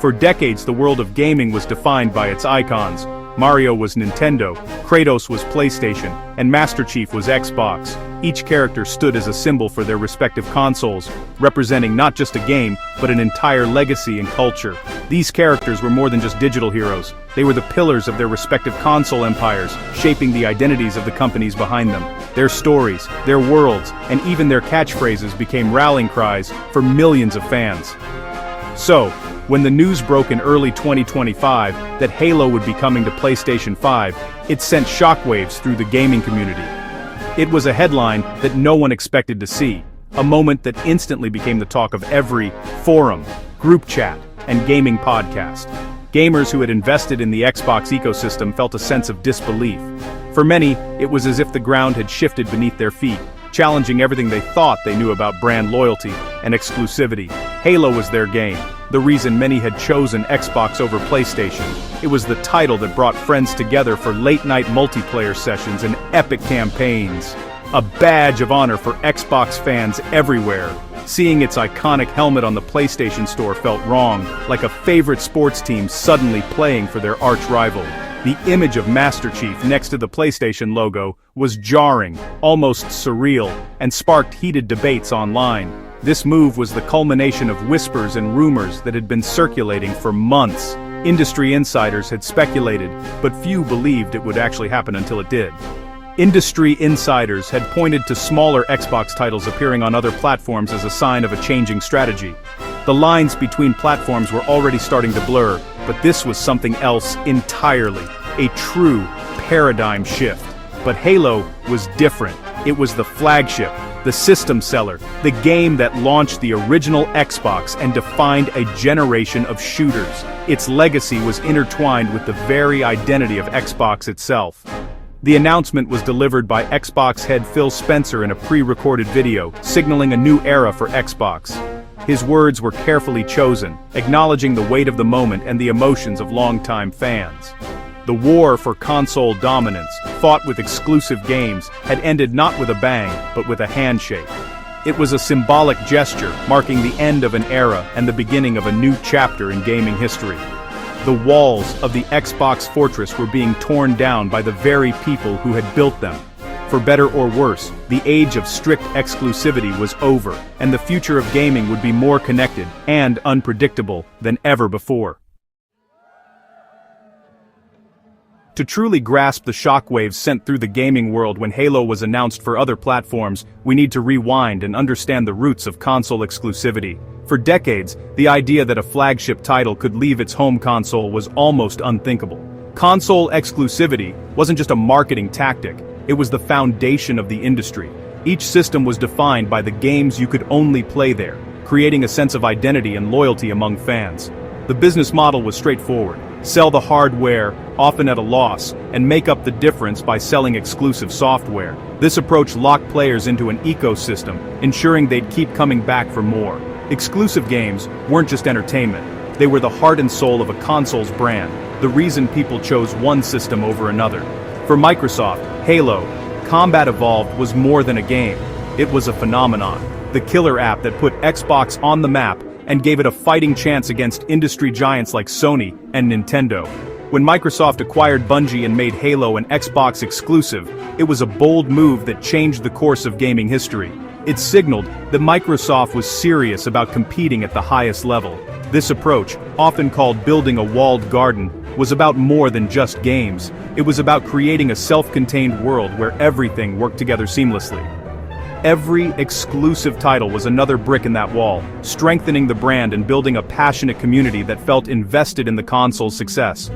For decades, the world of gaming was defined by its icons. Mario was Nintendo, Kratos was PlayStation, and Master Chief was Xbox. Each character stood as a symbol for their respective consoles, representing not just a game, but an entire legacy and culture. These characters were more than just digital heroes. They were the pillars of their respective console empires, shaping the identities of the companies behind them. Their stories, their worlds, and even their catchphrases became rallying cries for millions of fans. So, when the news broke in early 2025 that Halo would be coming to PlayStation 5, it sent shockwaves through the gaming community. It was a headline that no one expected to see, a moment that instantly became the talk of every forum, group chat, and gaming podcast. Gamers who had invested in the Xbox ecosystem felt a sense of disbelief. For many, it was as if the ground had shifted beneath their feet, challenging everything they thought they knew about brand loyalty and exclusivity. Halo was their game, the reason many had chosen Xbox over PlayStation. It was the title that brought friends together for late-night multiplayer sessions and epic campaigns. A badge of honor for Xbox fans everywhere. Seeing its iconic helmet on the PlayStation Store felt wrong, like a favorite sports team suddenly playing for their arch-rival. The image of Master Chief next to the PlayStation logo was jarring, almost surreal, and sparked heated debates online. This move was the culmination of whispers and rumors that had been circulating for months. Industry insiders had speculated, but few believed it would actually happen until it did. Industry insiders had pointed to smaller Xbox titles appearing on other platforms as a sign of a changing strategy. The lines between platforms were already starting to blur, but this was something else entirely, a true paradigm shift. But Halo was different. It was the flagship, the system seller, the game that launched the original Xbox and defined a generation of shooters. Its legacy was intertwined with the very identity of Xbox itself. The announcement was delivered by Xbox head Phil Spencer in a pre-recorded video, signaling a new era for Xbox. His words were carefully chosen, acknowledging the weight of the moment and the emotions of longtime fans. The war for console dominance, fought with exclusive games, had ended not with a bang, but with a handshake. It was a symbolic gesture, marking the end of an era and the beginning of a new chapter in gaming history. The walls of the Xbox fortress were being torn down by the very people who had built them. For better or worse, the age of strict exclusivity was over, and the future of gaming would be more connected and unpredictable than ever before. To truly grasp the shockwaves sent through the gaming world when Halo was announced for other platforms, we need to rewind and understand the roots of console exclusivity. For decades, the idea that a flagship title could leave its home console was almost unthinkable. Console exclusivity wasn't just a marketing tactic, it was the foundation of the industry. Each system was defined by the games you could only play there, creating a sense of identity and loyalty among fans. The business model was straightforward. Sell the hardware, often at a loss, and make up the difference by selling exclusive software. This approach locked players into an ecosystem, ensuring they'd keep coming back for more. Exclusive games weren't just entertainment, they were the heart and soul of a console's brand, the reason people chose one system over another. For Microsoft, Halo, Combat Evolved was more than a game. It was a phenomenon, the killer app that put Xbox on the map and gave it a fighting chance against industry giants like Sony and Nintendo. When Microsoft acquired Bungie and made Halo an Xbox exclusive, it was a bold move that changed the course of gaming history. It signaled that Microsoft was serious about competing at the highest level. This approach, often called building a walled garden, was about more than just games. It was about creating a self-contained world where everything worked together seamlessly. Every exclusive title was another brick in that wall, strengthening the brand and building a passionate community that felt invested in the console's success.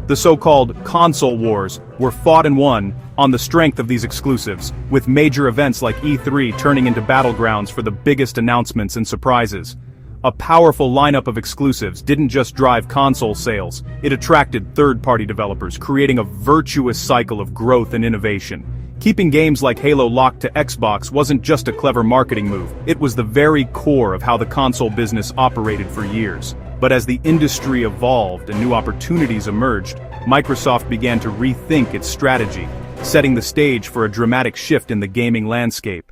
The so-called console wars were fought and won on the strength of these exclusives, with major events like E3 turning into battlegrounds for the biggest announcements and surprises. A powerful lineup of exclusives didn't just drive console sales, it attracted third-party developers, creating a virtuous cycle of growth and innovation. Keeping games like Halo locked to Xbox wasn't just a clever marketing move, it was the very core of how the console business operated for years. But as the industry evolved and new opportunities emerged, Microsoft began to rethink its strategy, setting the stage for a dramatic shift in the gaming landscape.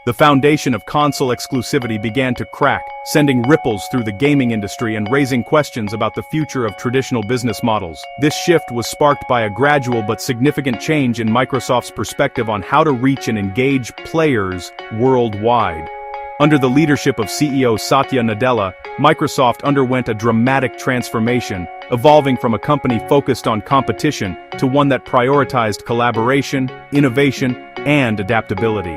The foundation of console exclusivity began to crack, sending ripples through the gaming industry and raising questions about the future of traditional business models. This shift was sparked by a gradual but significant change in Microsoft's perspective on how to reach and engage players worldwide. Under the leadership of CEO Satya Nadella, Microsoft underwent a dramatic transformation, evolving from a company focused on competition to one that prioritized collaboration, innovation, and adaptability.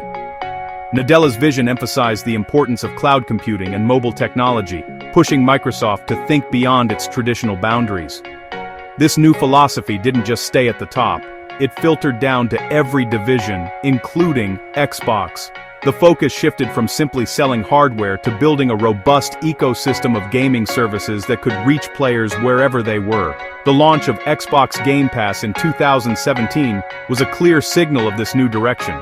Nadella's vision emphasized the importance of cloud computing and mobile technology, pushing Microsoft to think beyond its traditional boundaries. This new philosophy didn't just stay at the top, it filtered down to every division, including Xbox. The focus shifted from simply selling hardware to building a robust ecosystem of gaming services that could reach players wherever they were. The launch of Xbox Game Pass in 2017 was a clear signal of this new direction.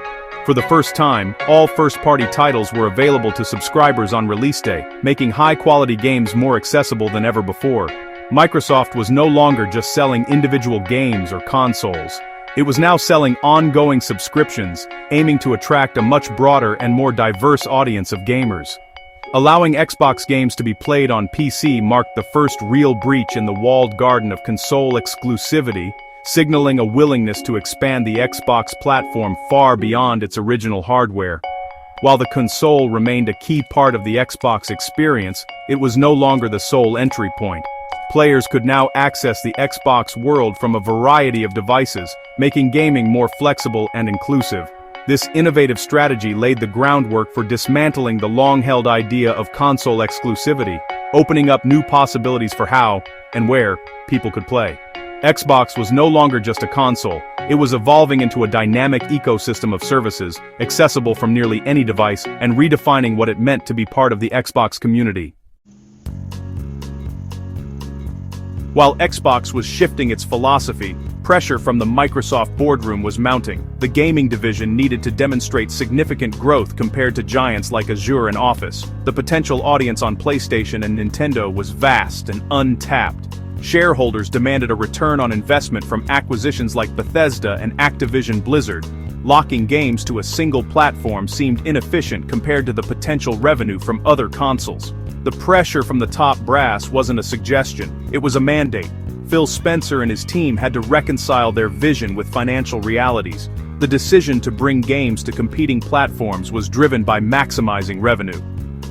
For the first time, all first-party titles were available to subscribers on release day, making high-quality games more accessible than ever before. Microsoft was no longer just selling individual games or consoles. It was now selling ongoing subscriptions, aiming to attract a much broader and more diverse audience of gamers. Allowing Xbox games to be played on PC marked the first real breach in the walled garden of console exclusivity, signaling a willingness to expand the Xbox platform far beyond its original hardware. While the console remained a key part of the Xbox experience, it was no longer the sole entry point. Players could now access the Xbox world from a variety of devices, making gaming more flexible and inclusive. This innovative strategy laid the groundwork for dismantling the long-held idea of console exclusivity, opening up new possibilities for how, and where, people could play. Xbox was no longer just a console, it was evolving into a dynamic ecosystem of services, accessible from nearly any device, and redefining what it meant to be part of the Xbox community. While Xbox was shifting its philosophy, pressure from the Microsoft boardroom was mounting. The gaming division needed to demonstrate significant growth compared to giants like Azure and Office. The potential audience on PlayStation and Nintendo was vast and untapped. Shareholders demanded a return on investment from acquisitions like Bethesda and Activision Blizzard. Locking games to a single platform seemed inefficient compared to the potential revenue from other consoles. The pressure from the top brass wasn't a suggestion, it was a mandate. Phil Spencer and his team had to reconcile their vision with financial realities. The decision to bring games to competing platforms was driven by maximizing revenue.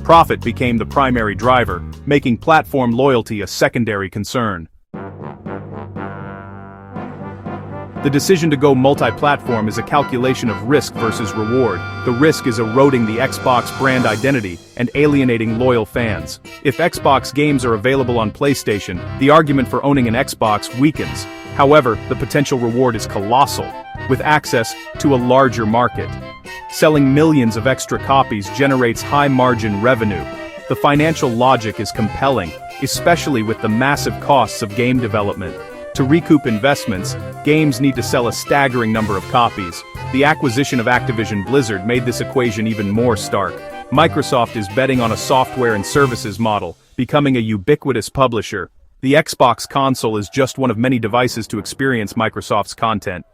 Profit became the primary driver, making platform loyalty a secondary concern. The decision to go multi-platform is a calculation of risk versus reward. The risk is eroding the Xbox brand identity and alienating loyal fans. If Xbox games are available on PlayStation, the argument for owning an Xbox weakens. However, the potential reward is colossal, with access to a larger market. Selling millions of extra copies generates high-margin revenue. The financial logic is compelling, especially with the massive costs of game development. To recoup investments, games need to sell a staggering number of copies. The acquisition of Activision Blizzard made this equation even more stark. Microsoft is betting on a software and services model, becoming a ubiquitous publisher. The Xbox console is just one of many devices to experience Microsoft's content.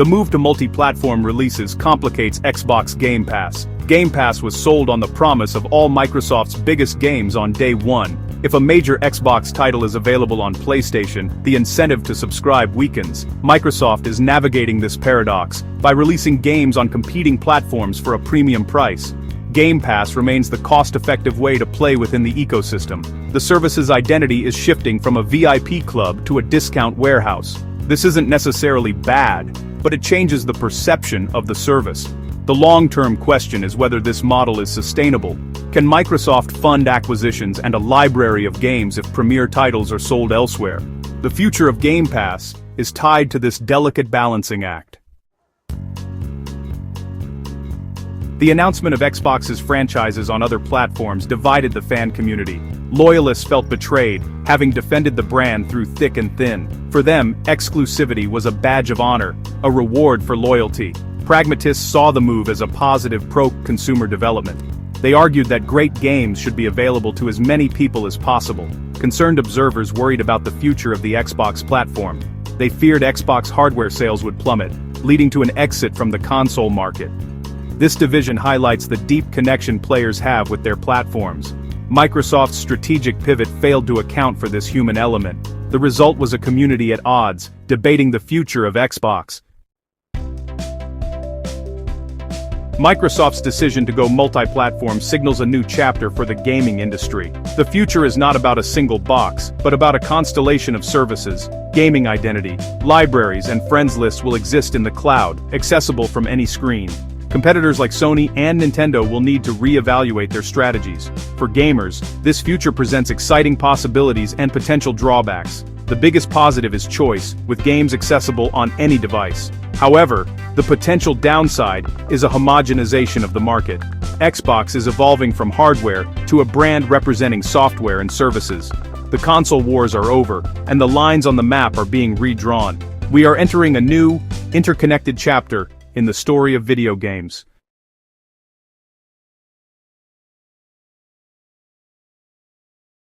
The move to multi-platform releases complicates Xbox Game Pass. Game Pass was sold on the promise of all Microsoft's biggest games on day one. If a major Xbox title is available on PlayStation, the incentive to subscribe weakens. Microsoft is navigating this paradox by releasing games on competing platforms for a premium price. Game Pass remains the cost-effective way to play within the ecosystem. The service's identity is shifting from a VIP club to a discount warehouse. This isn't necessarily bad, but it changes the perception of the service. The long-term question is whether this model is sustainable. Can Microsoft fund acquisitions and a library of games if premier titles are sold elsewhere? The future of Game Pass is tied to this delicate balancing act. The announcement of Xbox's franchises on other platforms divided the fan community. Loyalists felt betrayed, having defended the brand through thick and thin. For them, exclusivity was a badge of honor, a reward for loyalty. Pragmatists saw the move as a positive pro-consumer development. They argued that great games should be available to as many people as possible. Concerned observers worried about the future of the Xbox platform. They feared Xbox hardware sales would plummet, leading to an exit from the console market. This division highlights the deep connection players have with their platforms. Microsoft's strategic pivot failed to account for this human element. The result was a community at odds, debating the future of Xbox. Microsoft's decision to go multi-platform signals a new chapter for the gaming industry. The future is not about a single box, but about a constellation of services. Gaming identity, libraries, and friends lists will exist in the cloud, accessible from any screen. Competitors like Sony and Nintendo will need to re-evaluate their strategies. For gamers, this future presents exciting possibilities and potential drawbacks. The biggest positive is choice, with games accessible on any device. However, the potential downside is a homogenization of the market. Xbox is evolving from hardware to a brand representing software and services. The console wars are over, and the lines on the map are being redrawn. We are entering a new, interconnected chapter in the story of video games.